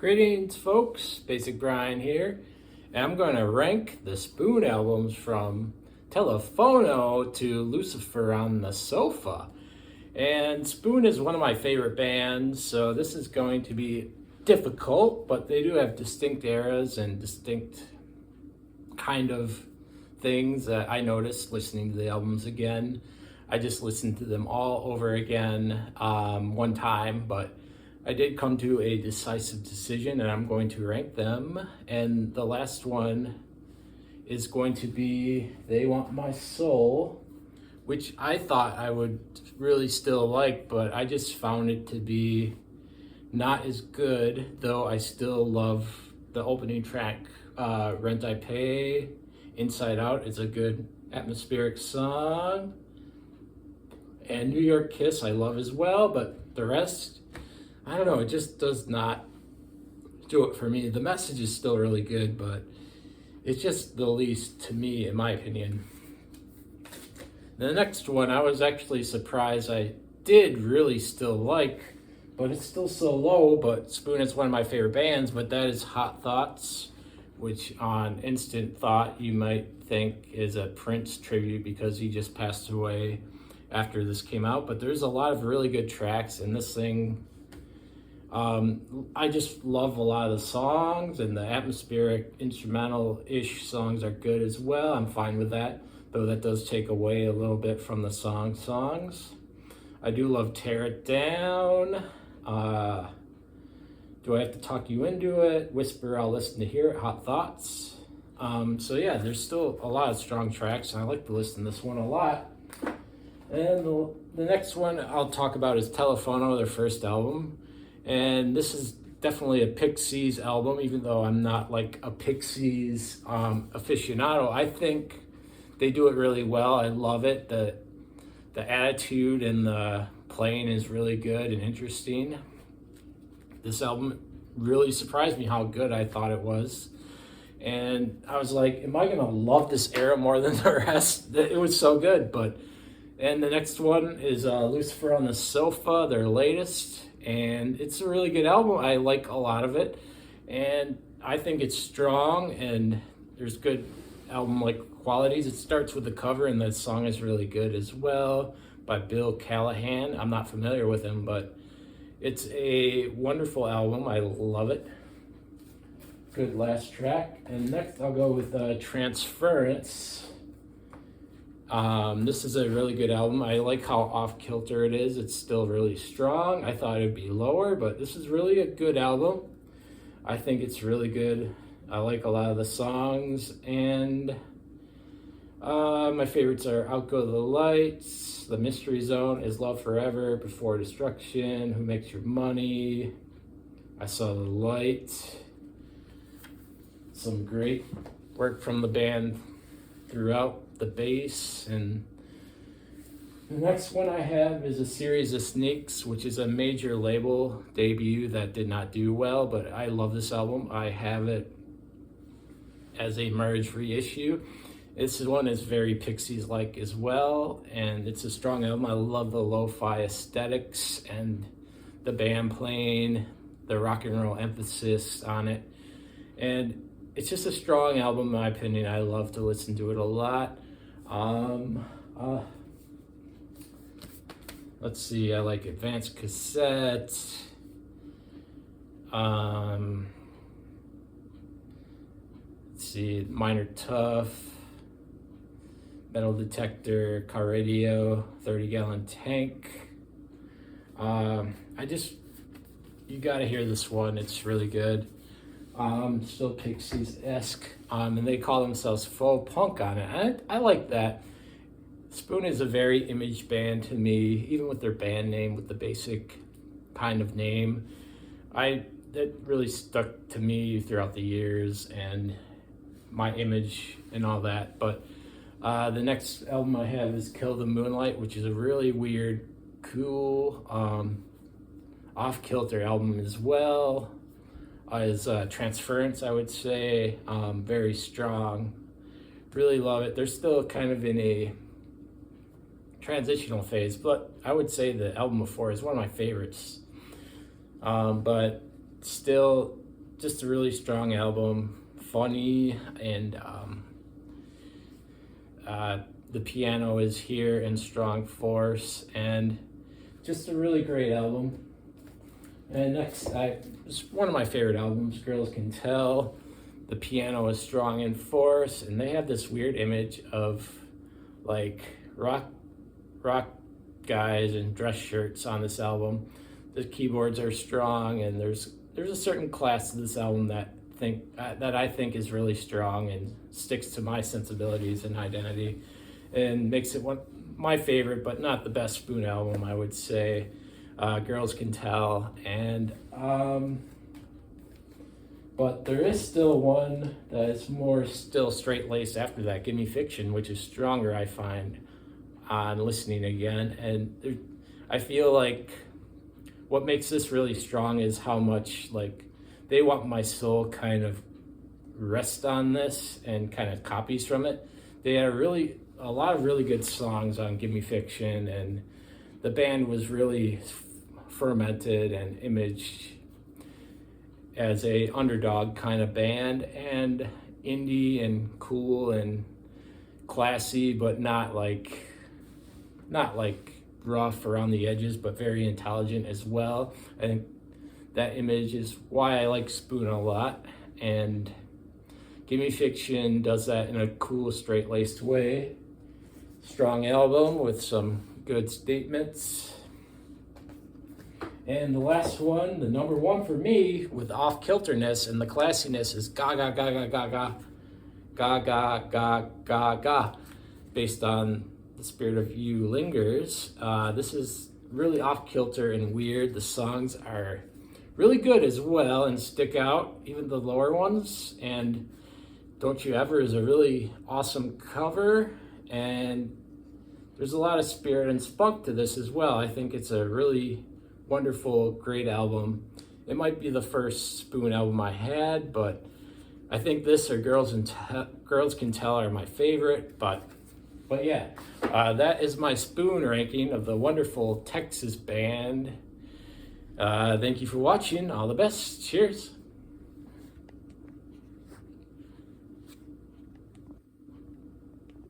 Greetings, folks. Basic Brian here, and I'm going to rank the Spoon albums from Telefono to Lucifer on the Sofa. And Spoon is one of my favorite bands, so this is going to be difficult, but they do have distinct eras and distinct kind of things that I noticed listening to the albums again. I just listened to them all over again one time, but I did come to a decisive decision and I'm going to rank them. And the last one is going to be They Want My Soul, which I thought I would really still like, but I just found it to be not as good, though I still love the opening track, Rent I Pay, Inside Out. It's a good atmospheric song. And New York Kiss I love as well, but the rest, I don't know, it just does not do it for me. The message is still really good, but it's just the least to me, in my opinion. The next one, I was actually surprised I did really still like, but it's still so low, but Spoon is one of my favorite bands, but that is Hot Thoughts, which on instant thought you might think is a Prince tribute because he just passed away after this came out, but there's a lot of really good tracks in this thing. I just love a lot of the songs, and the atmospheric instrumental-ish songs are good as well. I'm fine with that, though that does take away a little bit from the songs. I do love Tear It Down. Do I Have to Talk You Into It? Whisper, I'll Listen to Hear It. Hot Thoughts. So yeah, there's still a lot of strong tracks, and I like to listen to this one a lot. And the next one I'll talk about is Telefono, their first album. And this is definitely a Pixies album, even though I'm not like a Pixies aficionado. I think they do it really well. I love it. The attitude and the playing is really good and interesting. This album really surprised me how good I thought it was. And I was like, am I going to love this era more than the rest? It was so good. And the next one is Lucifer on the Sofa, their latest. And it's a really good album. I like a lot of it. And I think it's strong and there's good album-like qualities. It starts with the cover, and the song is really good as well, by Bill Callahan. I'm not familiar with him, but it's a wonderful album. I love it. Good last track. And next I'll go with Transference. This is a really good album. I like how off-kilter it is. It's still really strong. I thought it'd be lower, but this is really a good album. I think it's really good. I like a lot of the songs, and my favorites are Outgo the Lights, The Mystery Zone, Is Love Forever, Before Destruction, Who Makes Your Money, I Saw the Light. Some great work from the band throughout the bass. And the next one I have is A Series of Sneaks, which is a major label debut that did not do well, but I love this album. I have it as a merge reissue. This one is very Pixies-like as well, and it's a strong album. I love the lo-fi aesthetics and the band playing, the rock and roll emphasis on it. And it's just a strong album, in my opinion. I love to listen to it a lot. Let's see, I like Advanced Cassette. Let's see, Minor Tough, Metal Detector, Car Radio, 30 Gallon Tank. You gotta hear this one. It's really good. Still Pixies-esque, and they call themselves faux punk on it. And I like that. Spoon is a very image band to me, even with their band name, with the basic kind of name. That really stuck to me throughout the years and my image and all that. But the next album I have is Kill the Moonlight, which is a really weird, cool, off-kilter album as well. Is Transference, I would say. Very strong. Really love it. They're still kind of in a transitional phase, but I would say the album before is one of my favorites. But still just a really strong album, funny, and the piano is here in strong force, and just a really great album. And next, it's one of my favorite albums, Girls Can Tell. The piano is strong in force, and they have this weird image of like rock guys in dress shirts on this album. The keyboards are strong, and there's a certain class to this album that I think is really strong and sticks to my sensibilities and identity, and makes it my favorite, but not the best Spoon album, I would say. Girls Can Tell, and but there is still one that is more still straight-laced after that, Gimme Fiction, which is stronger, I find, on listening again. And I feel like what makes this really strong is how much like They Want My Soul kind of rest on this and kind of copies from it. They had a lot of really good songs on Gimme Fiction, and the band was really fermented and imaged as a underdog kind of band, and indie and cool and classy, but not like rough around the edges, but very intelligent as well. I think that image is why I like Spoon a lot, and Gimme Fiction does that in a cool, straight-laced way. Strong album with some good statements. And the last one, the number one for me, with off-kilterness and the classiness, is Ga Ga Ga Ga Ga Ga Ga Ga Ga Ga Ga, based on The Spirit of You Lingers. This is really off-kilter and weird. The songs are really good as well and stick out, even the lower ones. And Don't You Ever is a really awesome cover, and there's a lot of spirit and spunk to this as well. I think it's a really wonderful, great album. It might be the first Spoon album I had, but I think this or Girls Can Tell are my favorite. But yeah, that is my Spoon ranking of the wonderful Texas band. Thank you for watching. All the best. Cheers.